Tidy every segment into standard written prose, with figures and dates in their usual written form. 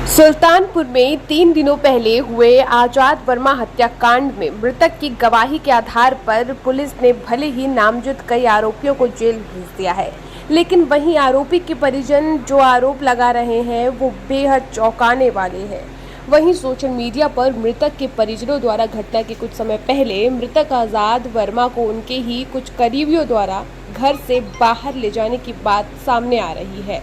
सुल्तानपुर में 3 दिनों पहले हुए आजाद वर्मा हत्याकांड में मृतक की गवाही के आधार पर पुलिस ने भले ही नामजद कई आरोपियों को जेल भेज दिया है, लेकिन वहीं आरोपी के परिजन जो आरोप लगा रहे हैं वो बेहद चौंकाने वाले हैं। वहीं सोशल मीडिया पर मृतक के परिजनों द्वारा घटना के कुछ समय पहले मृतक आजाद वर्मा को उनके ही कुछ करीबियों द्वारा घर से बाहर ले जाने की बात सामने आ रही है।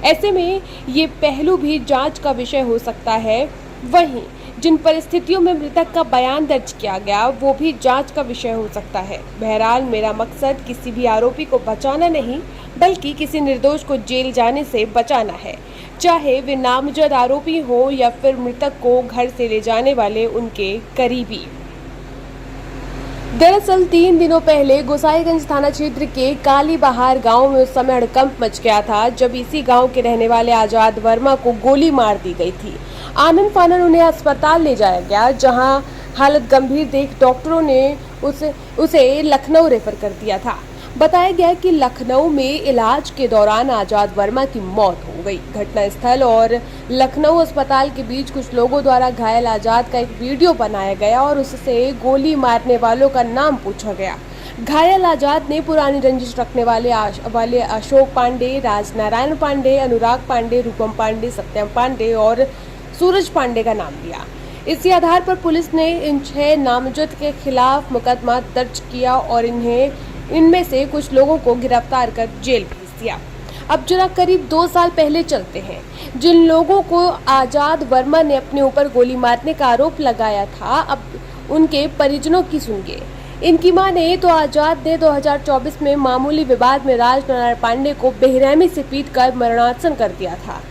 ऐसे में ये पहलू भी जांच का विषय हो सकता है। वहीं जिन परिस्थितियों में मृतक का बयान दर्ज किया गया वो भी जांच का विषय हो सकता है। बहरहाल मेरा मकसद किसी भी आरोपी को बचाना नहीं बल्कि किसी निर्दोष को जेल जाने से बचाना है, चाहे वे नामजद आरोपी हो या फिर मृतक को घर से ले जाने वाले उनके करीबी। दरअसल 3 दिनों पहले गोसाईगंज थाना क्षेत्र के काली बहार गांव में उस समय हड़कंप मच गया था जब इसी गांव के रहने वाले आजाद वर्मा को गोली मार दी गई थी। आनन फानन उन्हें अस्पताल ले जाया गया, जहां हालत गंभीर देख डॉक्टरों ने उसे लखनऊ रेफर कर दिया था। बताया गया कि लखनऊ में इलाज के दौरान आजाद वर्मा की मौत हो गई। घटनास्थल और लखनऊ अस्पताल के बीच कुछ लोगों द्वारा घायल आजाद का एक वीडियो बनाया गया और उससे गोली मारने वालों का नाम पूछा गया। घायल आजाद ने पुरानी रंजिश रखने वाले अशोक पांडे, राजनारायण पांडे, अनुराग पांडे, रूपम पांडे, सत्यम पांडे और सूरज पांडे का नाम लिया। इसी आधार पर पुलिस ने इन 6 नामजद के खिलाफ मुकदमा दर्ज किया और इनमें से कुछ लोगों को गिरफ्तार कर जेल भेज दिया। अब जरा करीब 2 साल पहले चलते हैं। जिन लोगों को आजाद वर्मा ने अपने ऊपर गोली मारने का आरोप लगाया था, अब उनके परिजनों की सुनिए। इनकी माने तो आजाद ने 2024 में मामूली विवाद में राजनारायण पांडे को बेरहमी से पीटकर मरणासन कर दिया था।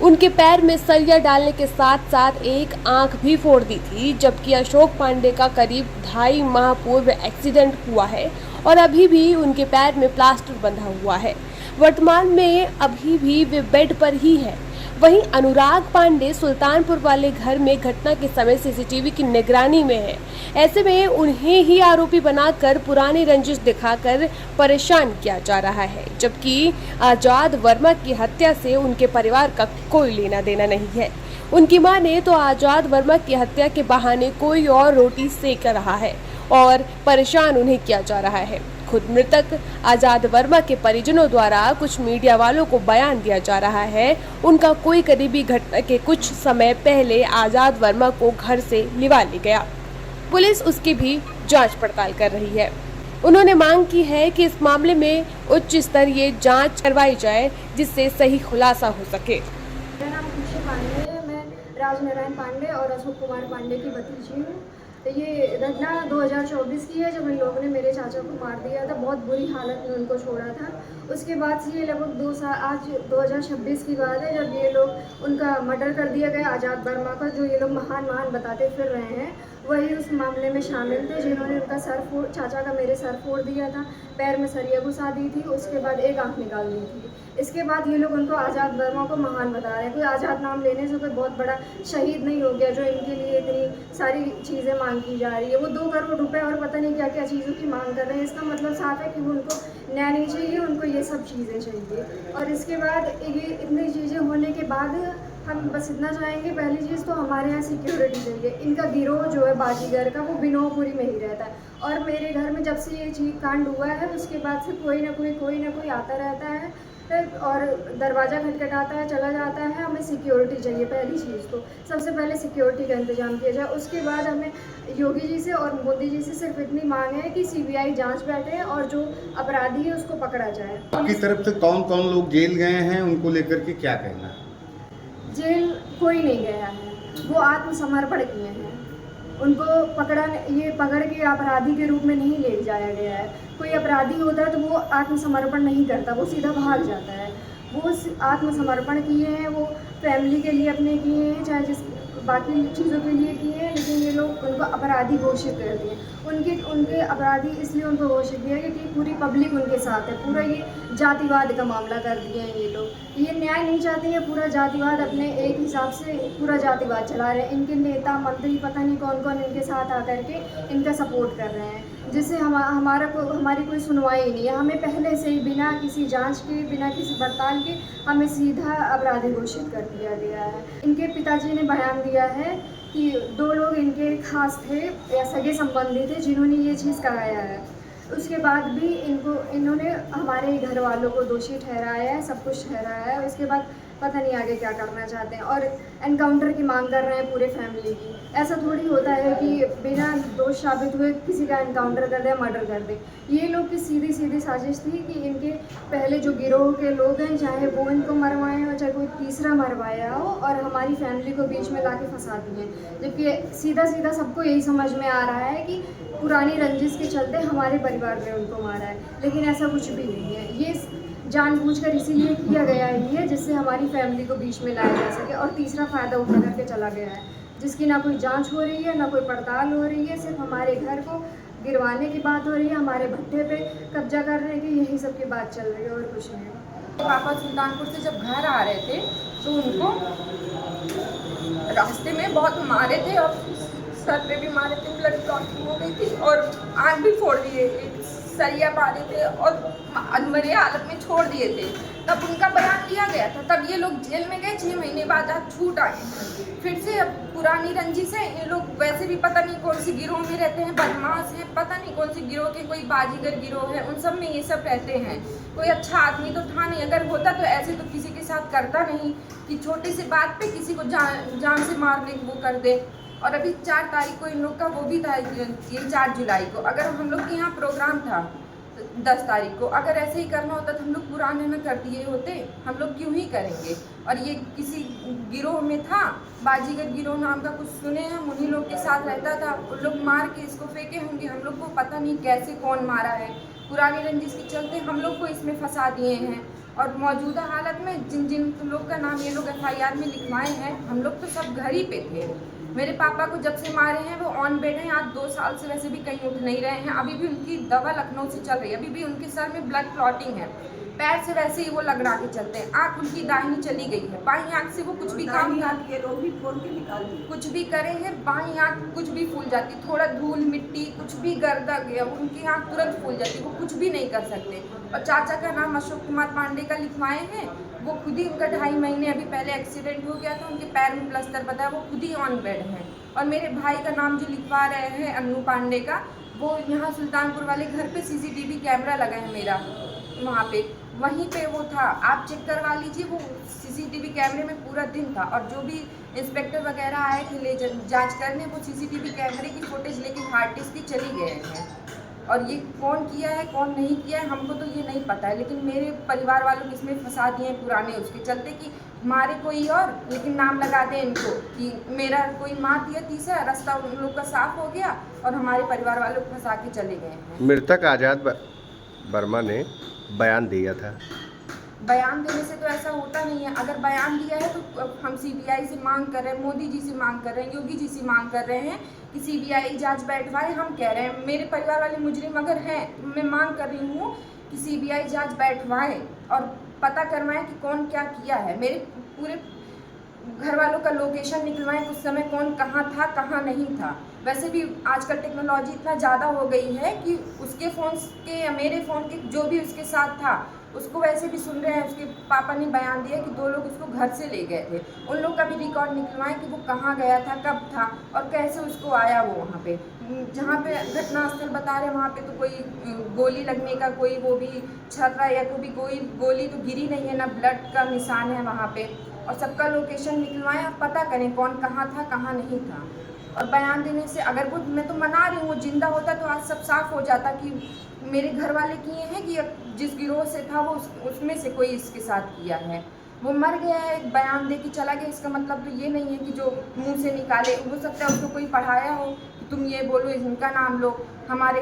उनके पैर में सरिया डालने के साथ साथ एक आंख भी फोड़ दी थी, जबकि अशोक पांडे का करीब 2.5 माह पूर्व एक्सीडेंट हुआ है और अभी भी उनके पैर में प्लास्टर बंधा हुआ है। वर्तमान में अभी भी वे बेड पर ही है। वहीं अनुराग पांडे सुल्तानपुर वाले घर में घटना के समय सीसीटीवी की निगरानी में है। ऐसे में उन्हें ही आरोपी बनाकर पुरानी रंजिश दिखाकर परेशान किया जा रहा है, जबकि आजाद वर्मा की हत्या से उनके परिवार का कोई लेना देना नहीं है। उनकी माने तो आजाद वर्मा की हत्या के बहाने कोई और रोटी सेक रहा है और परेशान उन्हें किया जा रहा है। खुद मृतक आजाद वर्मा के परिजनों द्वारा कुछ मीडिया वालों को बयान दिया जा रहा है। उनका कोई करीबी घटना के कुछ समय पहले आजाद वर्मा को घर से निकाल ले गया। पुलिस उसकी भी जांच पड़ताल कर रही है। उन्होंने मांग की है कि इस मामले में उच्च स्तरीय जांच करवाई जाए जिससे सही खुलासा हो सके। मेरा नाम खुशी पांडे है। मैं राजनारायण पांडे और अशोक कुमार पांडे की भतीजी हूँ। तो ये घटना 2024 की है, जब इन लोगों ने मेरे चाचा को मार दिया था। बहुत बुरी हालत में उनको छोड़ा था। उसके बाद से ये लगभग 2 साल, आज 2026 की बात है, जब ये लोग उनका मर्डर कर दिया गया आजाद वर्मा का, जो ये लोग महान बताते फिर रहे हैं। वही उस मामले में शामिल थे जिन्होंने उनका चाचा का मेरे सर फोड़ दिया था, पैर में सरिया घुसा दी थी, उसके बाद एक आंख निकाल दी थी। इसके बाद ये लोग उनको आज़ाद वर्मा को महान बता रहे हैं। कोई आज़ाद नाम लेने से कोई बहुत बड़ा शहीद नहीं हो गया जो इनके लिए इतनी सारी चीज़ें मांग की जा रही है। वो 2 करोड़ रुपए और पता नहीं क्या क्या चीज़ों की मांग कर रहे हैं। इसका मतलब साफ है कि वो उनको न्याय नहीं चाहिए, उनको ये सब चीज़ें चाहिए। और इसके बाद ये इतनी चीज़ें होने के बाद हम बस इतना चाहेंगे, पहली चीज़ तो हमारे यहाँ सिक्योरिटी चाहिए। इनका गिरोह जो है बाजीगर का, वो बिनोपुरी में ही रहता है और मेरे घर में जब से ये चीज़ कांड हुआ है उसके बाद से कोई ना कोई आता रहता है और दरवाज़ा खटखटाता है, चला जाता है। हमें सिक्योरिटी चाहिए। पहली चीज़ तो सबसे पहले सिक्योरिटी का इंतजाम किया जाए। उसके बाद हमें योगी जी से और मोदी जी से सिर्फ इतनी मांग है कि सीबीआई जांच बैठे और जो अपराधी है उसको पकड़ा जाए। आपकी तरफ से कौन कौन लोग जेल गए हैं, उनको लेकर के क्या कहना है? जेल कोई नहीं गया है, वो आत्मसमर्पण किए हैं। उनको पकड़ के अपराधी के रूप में नहीं ले जाया गया है। कोई अपराधी होता है तो वो आत्मसमर्पण नहीं करता, वो सीधा भाग जाता है। वो आत्मसमर्पण किए हैं, वो फैमिली के लिए अपने किए हैं, चाहे जिस बाकी चीज़ों के लिए किए हैं, लेकिन ये लोग उनको अपराधी घोषित कर दिए। उनके अपराधी इसलिए उनको घोषित किया क्योंकि पूरी पब्लिक उनके साथ है। पूरा ये जातिवाद का मामला कर दिए हैं ये लोग। ये न्याय नहीं चाहते हैं, पूरा जातिवाद अपने एक हिसाब से पूरा जातिवाद चला रहे हैं। इनके नेता मंत्री पता नहीं कौन कौन इनके साथ आकर के इनका सपोर्ट कर रहे हैं। जिससे हमारी कोई सुनवाई नहीं है। हमें पहले से ही बिना किसी जांच के, बिना किसी पड़ताल के हमें सीधा अपराधी घोषित कर दिया गया है। इनके पिताजी ने बयान दिया है कि 2 लोग इनके खास थे या सगे संबंधी थे जिन्होंने ये चीज़ कराया है। उसके बाद भी इन्होंने हमारे घर वालों को दोषी ठहराया है, सब कुछ ठहराया है। उसके बाद पता नहीं आगे क्या करना चाहते हैं और एनकाउंटर की मांग कर रहे हैं पूरे फैमिली की। ऐसा थोड़ी होता है कि बिना दोष साबित हुए किसी का एनकाउंटर कर दे, मर्डर कर दे। ये लोग की सीधी सीधी साजिश थी कि इनके पहले जो गिरोह के लोग हैं, चाहे वो इनको मरवाएं और चाहे कोई तीसरा मरवाया हो, और हमारी फैमिली को बीच में लाके फंसा दिए। जबकि सीधा सीधा सबको यही समझ में आ रहा है कि पुरानी रंजिश के चलते हमारे परिवार ने उनको मारा है, लेकिन ऐसा कुछ भी नहीं है। ये जानबूझकर इसीलिए किया गया ही है जिससे हमारी फैमिली को बीच में लाया जा सके, और तीसरा फ़ायदा उठा करके चला गया है जिसकी ना कोई जांच हो रही है, ना कोई पड़ताल हो रही है। सिर्फ हमारे घर को गिरवाने की बात हो रही है, हमारे भट्टे पे कब्जा करने की, यही सब की बात चल रही है और कुछ नहीं। पापा सुल्तानपुर से जब घर आ रहे थे तो उनको रास्ते में बहुत मारे थे और सर पे भी मारे थे, ब्लड क्लॉटिंग हो गई थी और आँख भी फोड़ दिए, सरिया मारे थे और अधमरे हालत में छोड़ दिए थे। तब उनका बयान लिया गया था, तब ये लोग जेल में गए, 6 महीने बाद आज छूट आए। फिर से अब पुरानी रंजिश है। ये लोग वैसे भी पता नहीं कौन सी गिरोह में रहते हैं, बदमाश है, पता नहीं कौन सी गिरोह के, कोई बाजीगर गिरोह है, उन सब में ये सब रहते हैं। कोई अच्छा आदमी तो था नहीं, अगर होता तो ऐसे तो किसी के साथ करता नहीं कि छोटी सी बात पे किसी को जान से मारने की वो कर दे। और अभी 4 तारीख को इन लोग का वो भी था, ये 4 जुलाई को अगर हम लोग के यहाँ प्रोग्राम था 10 तारीख को, अगर ऐसे ही करना होता तो हम लोग पुराने में कर दिए होते, हम लोग क्यों ही करेंगे। और ये किसी गिरोह में था, बाजीगर गिरोह नाम का कुछ सुने हम, उन्हीं लोग के साथ रहता था। उन लोग मार के इसको फेंके होंगे, हम लोग को पता नहीं कैसे कौन मारा है। पुरानी रंजिश के चलते हम लोग को इसमें फंसा दिए हैं। और मौजूदा हालत में जिन जिन लोग का नाम ये लोग FIR में लिखवाए हैं, हम लोग तो सब घर ही पे थे। मेरे पापा को जब से मारे हैं वो ऑन बेड हैं, आज 2 साल से वैसे भी कहीं उठ नहीं रहे हैं। अभी भी उनकी दवा लखनऊ से चल रही है, अभी भी उनके सर में ब्लड क्लॉटिंग है, पैर से वैसे ही वो लगड़ा के चलते हैं। आँख उनकी दाहिनी चली गई है, बाईं आँख से वो कुछ भी काम कुछ भी करे हैं, बाईं आँख कुछ भी फूल जाती, थोड़ा धूल मिट्टी कुछ भी गर्दा गया उनकी आँख तुरंत फूल जाती, वो कुछ भी नहीं कर सकते। और चाचा का नाम अशोक कुमार पांडे का लिखवाए हैं, वो खुद ही, उनका 2.5 महीने अभी पहले एक्सीडेंट हो गया था, उनके पैर में प्लास्टर बता है, वो खुद ही ऑन बेड हैं। और मेरे भाई का नाम जो लिखवा रहे हैं अन्नू पांडे का, वो यहाँ सुल्तानपुर वाले घर पे CCTV कैमरा लगा है मेरा, वहाँ पे वहीं पे वो था, आप चेक करवा लीजिए। वो CCTV कैमरे में पूरा दिन था और जो भी इंस्पेक्टर वगैरह आए थे ले जांच करने, वो CCTV कैमरे की फुटेज लेके हार्ड डिस्क की चली गए हैं। और ये कौन किया है कौन नहीं किया है हमको तो ये नहीं पता है, लेकिन मेरे परिवार वालों को इसमें फंसा दिए हैं पुराने उसके चलते कि मारे कोई और, लेकिन नाम लगा दें इनको कि मेरा कोई मार दिया, तीसरा रास्ता उन लोग का साफ हो गया और हमारे परिवार वालों को फंसा के चले गए हैं। मृतक आज़ाद वर्मा ने बयान दिया था। बयान देने से तो ऐसा होता नहीं है। अगर बयान दिया है तो हम CBI से मांग कर रहे हैं, मोदी जी से मांग कर रहे हैं, योगी जी से मांग कर रहे हैं कि CBI जांच बैठवाए। हम कह रहे हैं मेरे परिवार वाले मुजरिम अगर हैं तो मैं मांग कर रही हूँ कि CBI जांच बैठवाए और पता करवाएं कि कौन क्या किया है। मेरे पूरे घर वालों का लोकेशन निकलवाएं, उस समय कौन कहाँ था कहाँ नहीं था। वैसे भी आजकल टेक्नोलॉजी इतना ज़्यादा हो गई है कि उसके फ़ोन के या मेरे फ़ोन के जो भी उसके साथ था उसको वैसे भी सुन रहे हैं। उसके पापा ने बयान दिया कि 2 लोग उसको घर से ले गए थे, उन लोग का भी रिकॉर्ड निकलवाएं कि वो कहाँ गया था, कब था और कैसे उसको आया वो वहाँ पे। जहाँ पे घटनास्थल बता रहे हैं वहाँ पे तो कोई गोली लगने का कोई वो भी छर्रा या कोई गोली तो गिरी नहीं है, ना ब्लड का निशान है वहाँ पे। और सबका लोकेशन निकलवाएं और पता करें कौन कहाँ था कहाँ नहीं था। और बयान देने से अगर वो, मैं तो मना रही हूँ, वो जिंदा होता तो आज सब साफ हो जाता कि मेरे घर वाले किए हैं कि जिस गिरोह से था वो उसमें से कोई इसके साथ किया है। वो मर गया है, एक बयान दे के चला गया, इसका मतलब तो ये नहीं है कि जो मुंह से निकाले, हो सकता है उसको कोई पढ़ाया हो कि तुम ये बोलो, इनका नाम लो हमारे।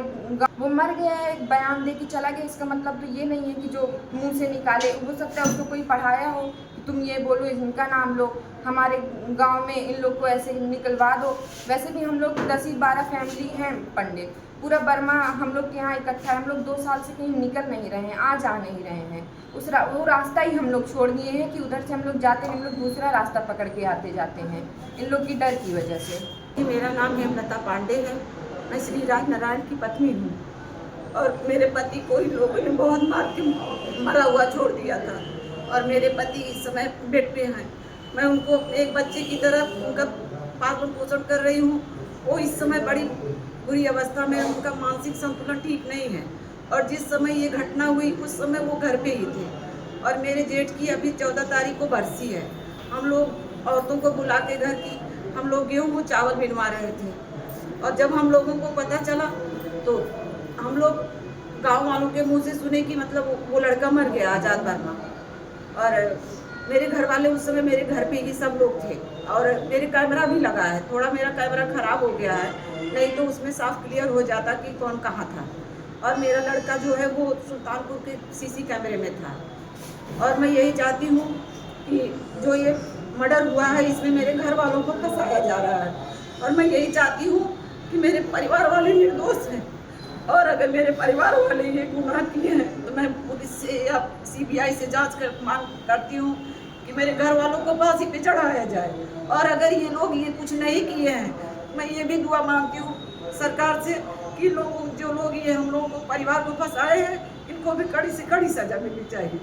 वो मर गया है, एक बयान दे के चला गया, इसका मतलब तो ये नहीं है कि जो मुंह से निकाले, हो सकता है उसको कोई पढ़ाया हो कि तुम ये बोलो, इनका नाम लो, हमारे गांव में इन लोग को ऐसे निकलवा दो। वैसे भी हम लोग 10-12 फैमिली हैं पंडित, पूरा बर्मा हम लोग के यहाँ इकट्ठा है। हम लोग 2 साल से कहीं निकल नहीं रहे हैं, आ जा नहीं रहे हैं। वो रास्ता ही हम लोग छोड़ दिए हैं कि उधर से हम लोग जाते हैं, हम लोग दूसरा रास्ता पकड़ के आते जाते हैं इन लोग की डर की वजह से। मेरा नाम हेमलता पांडे है मैं श्री राज नारायण की पत्नी हूँ और मेरे पति को इन लोगों ने बहुत मार के मरा हुआ छोड़ दिया था और मेरे पति इस समय बेड पे हैं। मैं उनको एक बच्चे की तरह उनका पालन पोषण कर रही हूँ। वो इस समय बड़ी बुरी अवस्था में, उनका मानसिक संतुलन ठीक नहीं है और जिस समय ये घटना हुई उस समय वो घर पे ही थे और मेरे जेठ की अभी 14 तारीख को बरसी है। हम लोग औरतों को बुला के घर की हम लोग गेहूँ चावल बिनवा रहे थे और जब हम लोगों को पता चला तो हम लोग गांव वालों के मुंह से सुने कि मतलब वो लड़का मर गया आज़ाद वर्मा। और मेरे घर वाले उस समय मेरे घर पे ही सब लोग थे और मेरे कैमरा भी लगा है, थोड़ा मेरा कैमरा ख़राब हो गया है, नहीं तो उसमें साफ क्लियर हो जाता कि कौन कहाँ था। और मेरा लड़का जो है वो सुल्तानपुर के सीसी कैमरे में था और मैं यही चाहती हूँ कि जो ये मर्डर हुआ है इसमें मेरे घर वालों को फंसाया जा रहा है और मैं यही चाहती हूँ कि मेरे परिवार वाले निर्दोष हैं और अगर मेरे परिवार वाले ये गुनाह किए हैं तो मैं पुलिस से या CBI से जांच कर मांग करती हूँ कि मेरे घर वालों को फांसी पे चढ़ाया जाए। और अगर ये लोग ये कुछ नहीं किए हैं मैं ये भी दुआ मांगती हूँ सरकार से कि लोग जो लोग ये हम लोगों को परिवार को फंसाए हैं इनको भी कड़ी से कड़ी सजा मिलनी चाहिए।